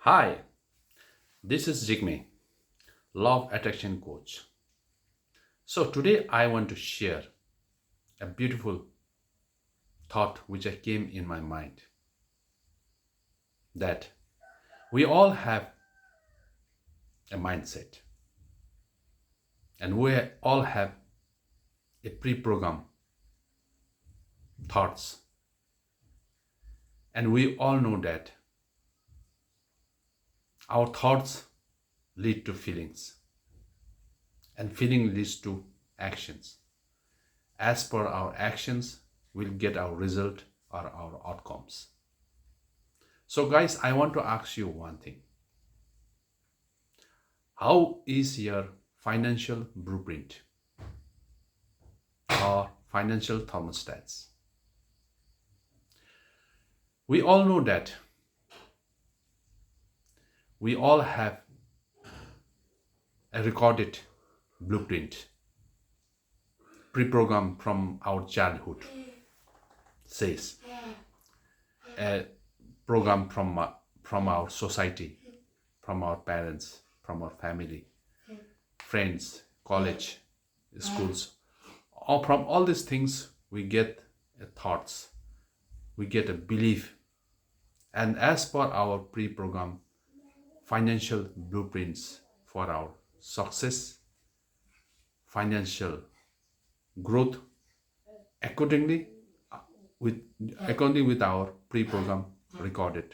Hi, this is Jigme, Law of Attraction Coach. So today I want to share a beautiful thought which I came in my mind that we all have a mindset and we all have a pre-programmed thoughts, and we all know that our thoughts lead to feelings and feeling leads to actions. As per our actions, we'll get our result or our outcomes. So guys, I want to ask you one thing. How is your financial blueprint or financial thermostats? We all know that we all have a recorded blueprint pre-programmed from our childhood, says a program from our society, from our parents, from our family, friends, college, schools, or from all these things we get thoughts, we get a belief, and as per our pre-programmed financial blueprints for our success, financial growth, accordingly with our pre-programmed recorded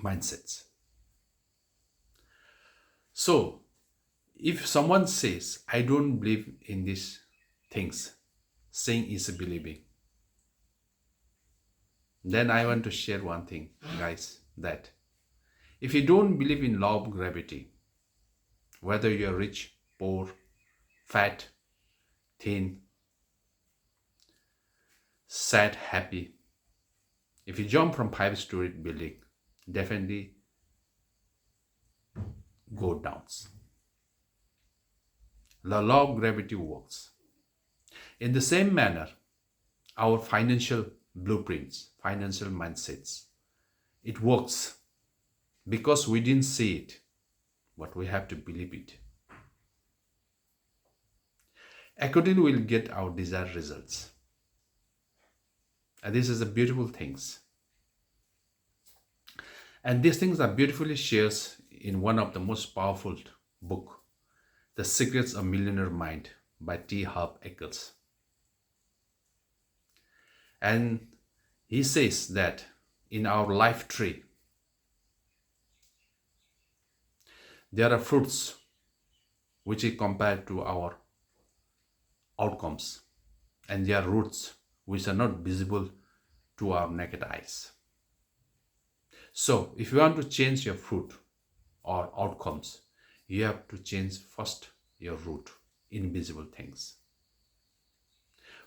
mindsets. So if someone says I don't believe in these things, saying is believing, then I want to share one thing, guys, that if you don't believe in law of gravity, whether you're rich, poor, fat, thin, sad, happy, if you jump from 5-story building, definitely go down. The law of gravity works. In the same manner, our financial blueprints, financial mindsets, it works because we didn't see it, but we have to believe it. Accordingly, we'll get our desired results. And this is the beautiful things. And these things are beautifully shared in one of the most powerful book, The Secrets of Millionaire Mind by T. Harv Eker. And he says that in our life tree, there are fruits which is compared to our outcomes, and there are roots which are not visible to our naked eyes. So if you want to change your fruit or outcomes, you have to change first your root, invisible things.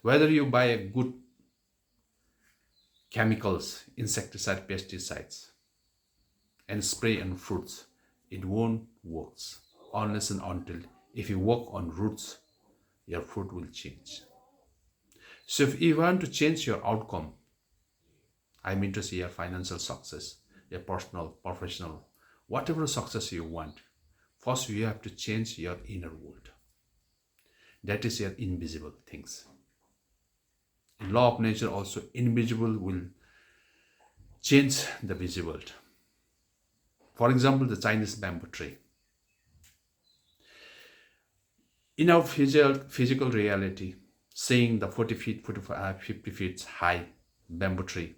Whether you buy a good chemicals, insecticide, pesticides, and spray on fruits, it won't work unless and until if you work on roots, your fruit will change. So if you want to change your outcome, I mean to say your financial success, your personal, professional, whatever success you want, first you have to change your inner world. That is your invisible things. In law of nature also, invisible will change the visible. For example, the Chinese bamboo tree. In our physical reality, seeing the 40 feet, 45, 50 feet high bamboo tree,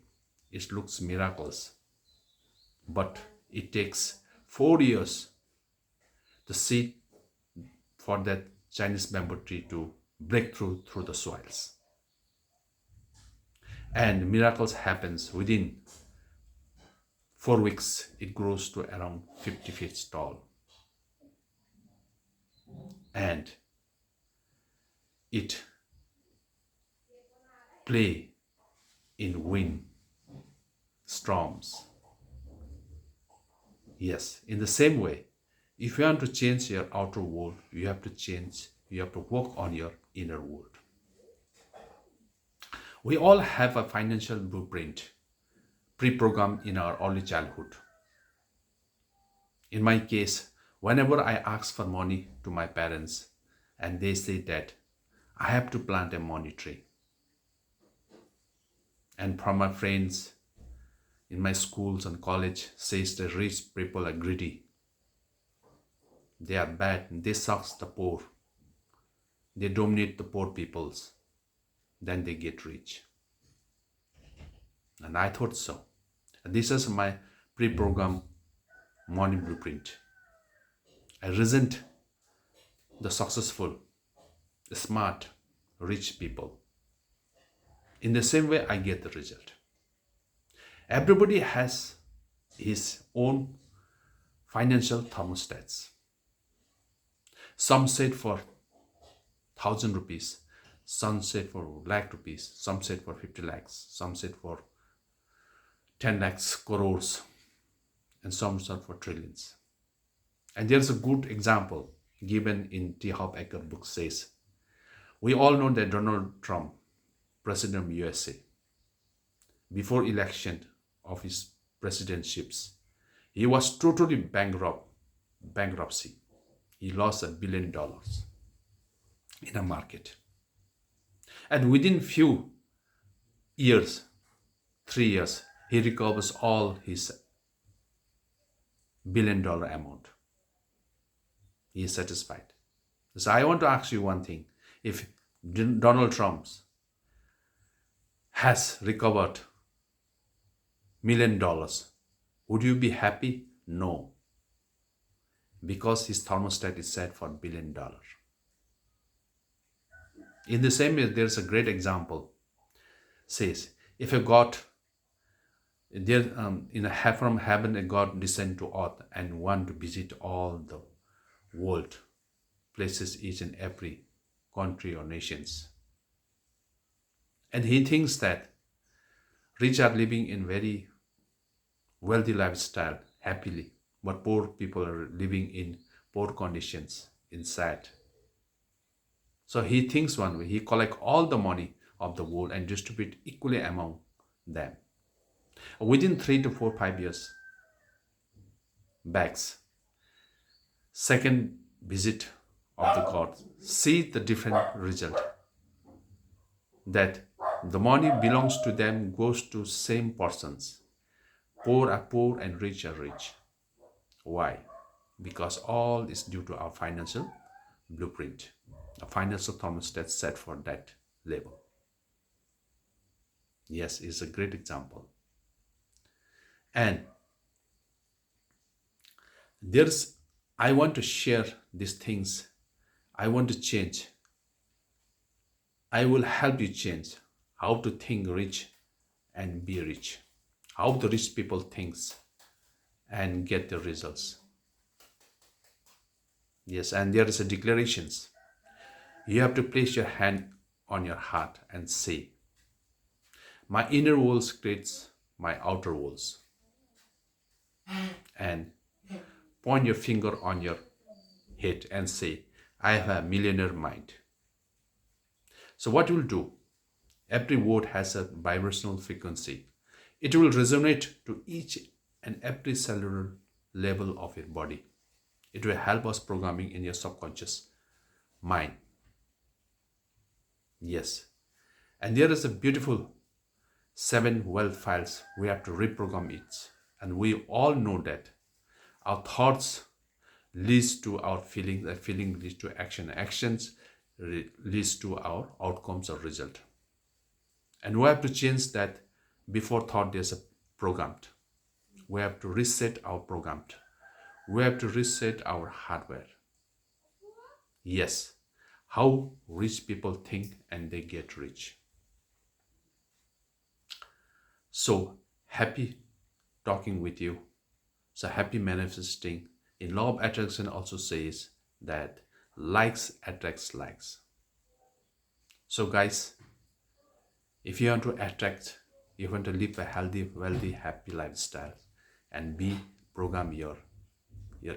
it looks miraculous. But it takes 4 years to see for that Chinese bamboo tree to break through the soils. And miracles happens within 4 weeks. It grows to around 50 feet tall. And it play in wind, storms. Yes, in the same way, if you want to change your outer world, you have to work on your inner world. We all have a financial blueprint pre-programmed in our early childhood. In my case, whenever I ask for money to my parents and they say that I have to plant a money tree, and from my friends in my schools and college says the rich people are greedy, they are bad, they suck the poor, they dominate the poor peoples, then they get rich. And I thought so. This is my pre-programmed money blueprint. I resent the successful, smart, rich people. In the same way, I get the result. Everybody has his own financial thermostats. Some set for 1,000 rupees, some set for lakh rupees, some set for 50 lakhs, some set for 10 lakhs, crores, and some set for trillions. And there's a good example given in T. Harv Eker book says, we all know that Donald Trump, president of USA, before election of his presidentships, he was totally bankruptcy. He lost $1 billion in a market. And within few years, 3 years, he recovers all his $1 billion amount. He is satisfied. So I want to ask you one thing. If Donald Trump has recovered $1 million, would you be happy? No. Because his thermostat is set for $1 billion. In the same way, there's a great example. Says, if a God, from heaven a God descend to earth and want to visit all the world, places each and every country or nations. And he thinks that rich are living in very wealthy lifestyle, happily, but poor people are living in poor conditions, in sad. So he thinks one way, he collect all the money of the world and distribute equally among them. Within 3 to 4, 5 years back, second visit of the God, see the different result. That the money belongs to them, goes to same persons. Poor are poor and rich are rich. Why? Because all is due to our financial blueprint. A financial thermostat set for that level. Yes, it's a great example. And I want to share these things. I want to change. I will help you change how to think rich and be rich. How the rich people thinks and get the results. Yes, and there is a declarations. You have to place your hand on your heart and say, my inner walls creates my outer walls. And point your finger on your head and say, I have a millionaire mind. So what you will do? Every word has a vibrational frequency. It will resonate to each and every cellular level of your body. It will help us programming in your subconscious mind. Yes. And there is a beautiful 7 wealth files. We have to reprogram it. And we all know that our thoughts leads to our feelings, a feeling leads to action, actions leads to our outcomes or result. And we have to change that. Before thought, there's a programmed. We have to reset our programmed. We have to reset our hardware. Yes, how rich people think and they get rich. So happy talking with you. So happy manifesting. In law of attraction also says that likes attracts likes. So guys, if you want to attract, you want to live a healthy, wealthy, happy lifestyle and program your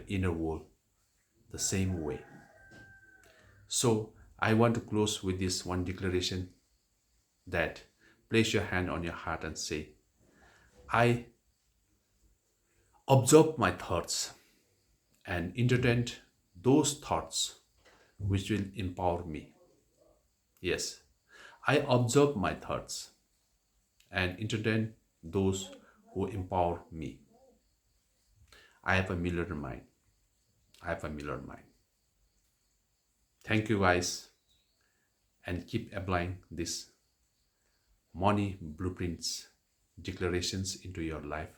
inner world the same way. So I want to close with this one declaration that place your hand on your heart and say, I observe my thoughts and entertain those thoughts which will empower me. Yes, I observe my thoughts and entertain those who empower me. I have a millionaire mind. I have a millionaire mind. Thank you guys, and keep applying this money blueprints declarations into your life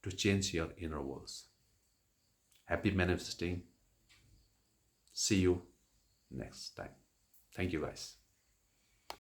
to change your inner worlds. Happy manifesting. See you next time. Thank you guys.